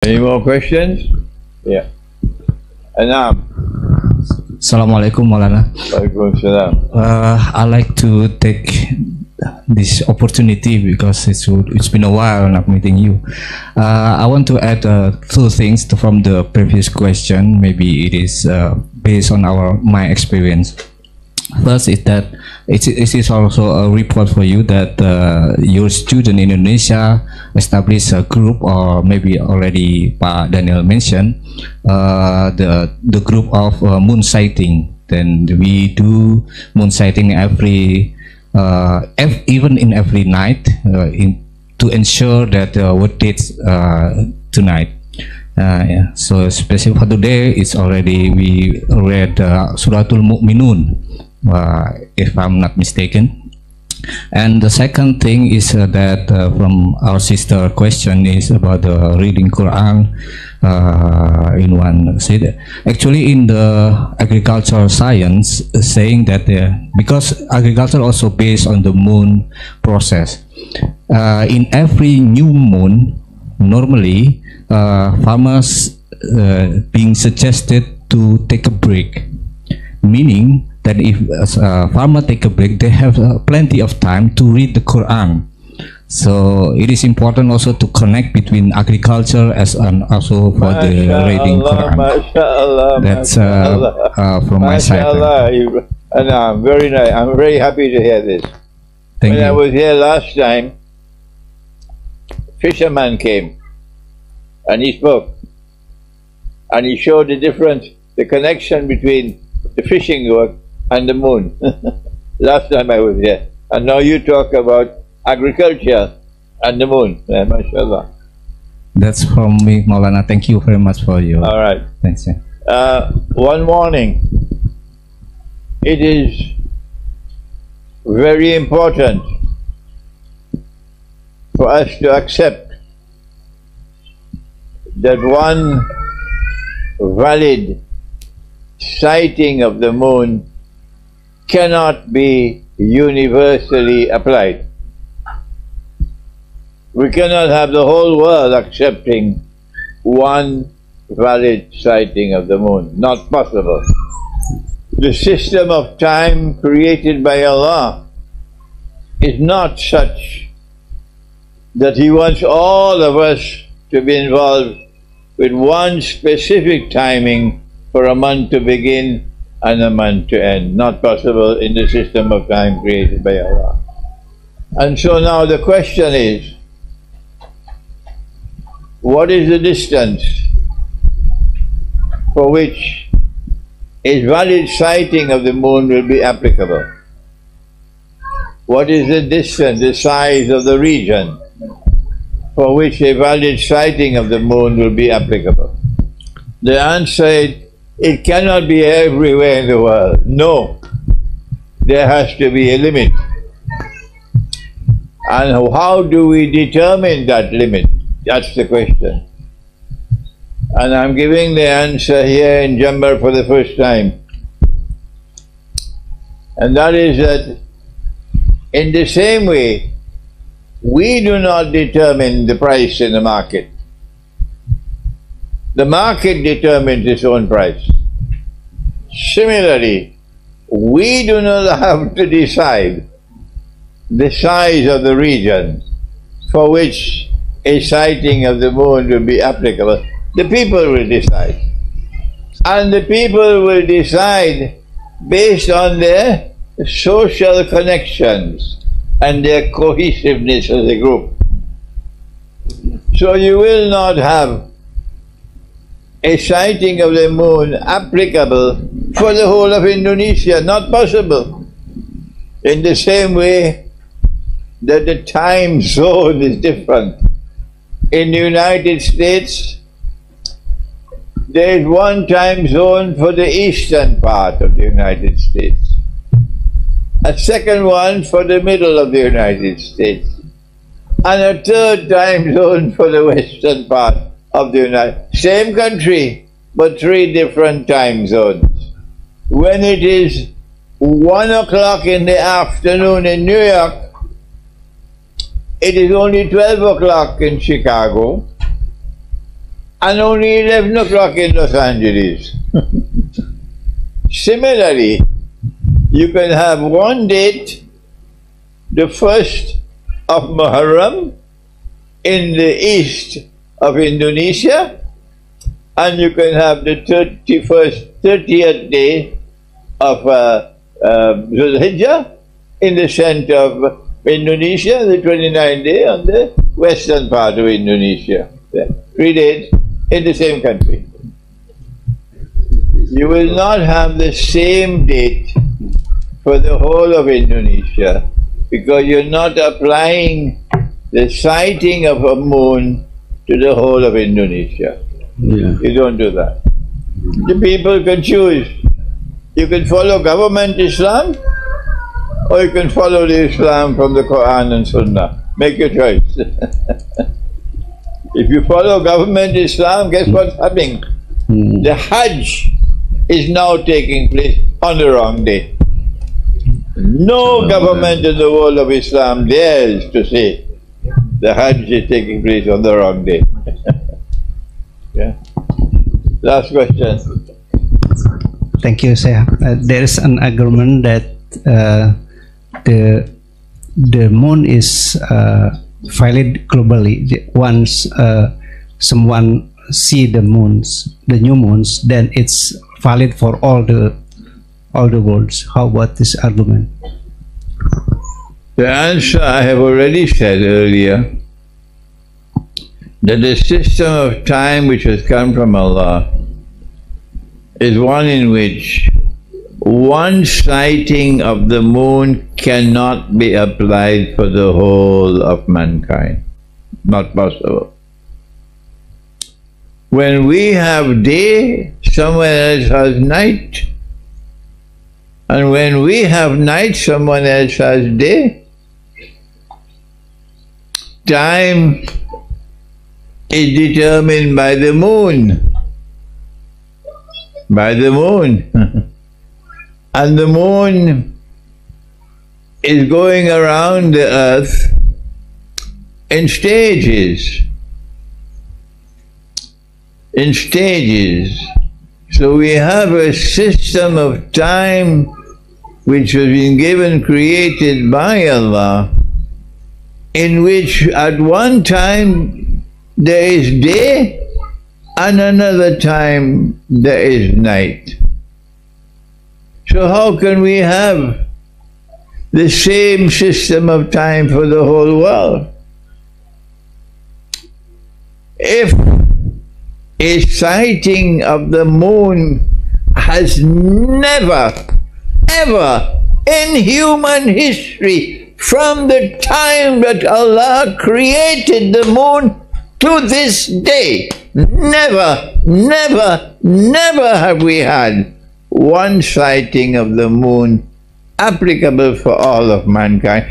Any more questions? Yeah. Anam. Assalamualaikum Maulana. Waalaikumsalam. I like to take this opportunity because it's been a while not meeting you. I want to add two things from the previous question. Maybe it is based on my experience. First is that it is also a report for you that your student in Indonesia established a group, or maybe already Pak Daniel mentioned the group of moon sighting. Then we do moon sighting even in every night to ensure that what dates tonight. Yeah. So especially for today, it's already we read Suratul Mu'minun, if I'm not mistaken. And the second thing is that from our sister question is about the reading Quran in one city. Actually, in the agricultural science, saying that because agriculture also based on the moon process, in every new moon, normally farmers being suggested to take a break, meaning that if a farmer take a break, they have plenty of time to read the Quran. So it is important also to connect between agriculture and also for the reading Quran. That's from my side. And I'm very nice. I'm very happy to hear this. Thank when you. I was here last time, fisherman came and he spoke and he showed the difference, the connection between the fishing work and the moon. Last time I was here. And now you talk about agriculture and the moon. MashaAllah. That's from me, Maulana. Thank you very much for your... All right. Thanks. One morning, it is very important for us to accept that one valid sighting of the moon cannot be universally applied. We cannot have the whole world accepting one valid sighting of the moon. Not possible. The system of time created by Allah is not such that He wants all of us to be involved with one specific timing for a month to begin and a month to end. Not possible in the system of time created by Allah. And so now the question is, what is the distance for which a valid sighting of the moon will be applicable? What is the distance, the size of the region for which a valid sighting of the moon will be applicable? The answer is, it cannot be everywhere in the world. No. There has to be a limit. And how do we determine that limit? That's the question. And I'm giving the answer here in Jember for the first time. And that is that in the same way, we do not determine the price in the market. The market determines its own price. Similarly, we do not have to decide the size of the region for which a sighting of the moon will be applicable. The people will decide. And the people will decide based on their social connections and their cohesiveness as a group. So you will not have a sighting of the moon applicable for the whole of Indonesia. Not possible. In the same way that the time zone is different. In the United States, there is one time zone for the eastern part of the United States, a second one for the middle of the United States, and a third time zone for the western part of the United States. Same country, but three different time zones. When it is 1 o'clock in the afternoon in New York, it is only 12 o'clock in Chicago, and only 11 o'clock in Los Angeles. Similarly, you can have one date, the 1st of Muharram in the east of Indonesia, and you can have the 30th day of Zulhijjah in the center of Indonesia, the 29th day on the western part of Indonesia. 3 days in the same country. You will not have the same date for the whole of Indonesia because you're not applying the sighting of a moon to the whole of Indonesia. Yeah. You don't do that. The people can choose. You can follow government Islam or you can follow the Islam from the Quran and Sunnah. Make your choice. If you follow government Islam, guess what's happening? The Hajj is now taking place on the wrong day. No government in the world of Islam dares to say the Hajj is taking place on the wrong day. Yeah. Last question. Thank you, sir. There is an argument that the moon is valid globally. Once someone see the moons, the new moons, then it's valid for all the worlds. How about this argument? The answer I have already said earlier, that the system of time which has come from Allah is one in which one sighting of the moon cannot be applied for the whole of mankind. Not possible. When we have day, someone else has night. And when we have night, someone else has day. Time is determined by the moon. By the moon. And the moon is going around the earth in stages. In stages. So we have a system of time which has been given, created by Allah, in which at one time there is day and another time there is night. So how can we have the same system of time for the whole world? If a sighting of the moon has never, ever in human history, from the time that Allah created the moon to this day, never, never, never have we had one sighting of the moon applicable for all of mankind.